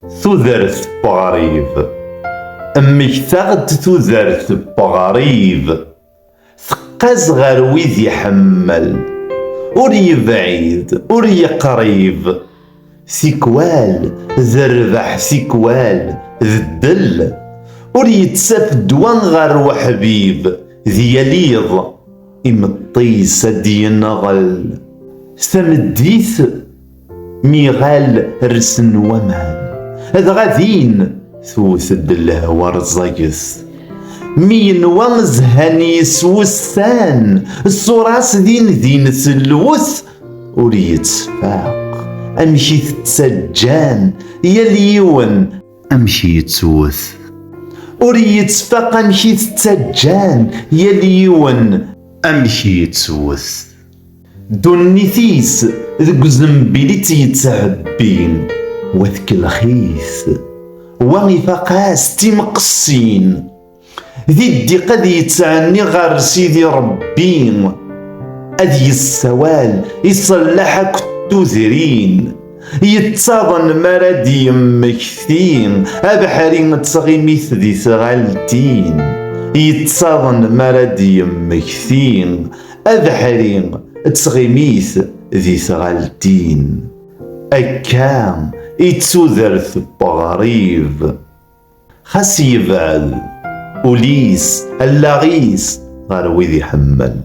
تودرت بغريب أمك تاغد تودرت بغريب ثقاز غير ويد يحمل ور يبعيد ور يقريب سيكوال ذربح سيكوال ذدل ور يتساف دوان غير وحبيب ذياليض إمطيس دينغل سمديث ميغال رسن ومان هذا غادين ثوثد الهوى رزايس مين ومزهني سوسان الصراس دين سلوث وريت سفاق امشي تسجان يا ليون امشي تسوث وريت سفاق امشي تسجان يا ليون امشي تسوث دونيثيس ذك زنبيلي تيتعبين وذك الخيث وغي فقاس تيمقصين ذي الدي قد يتعني غير سيدي ربي أذي السوال يصلحك التوذرين يتصاضن مرادي مكثين أبحرين تصغيميث ذي ثغالتين يتصاضن مرادي مكثين أبحرين تصغيميث ذي ثغالتين أكام يتسوذرث بغريب خاس يبعد وليس اللاغيس غير ويدي حمل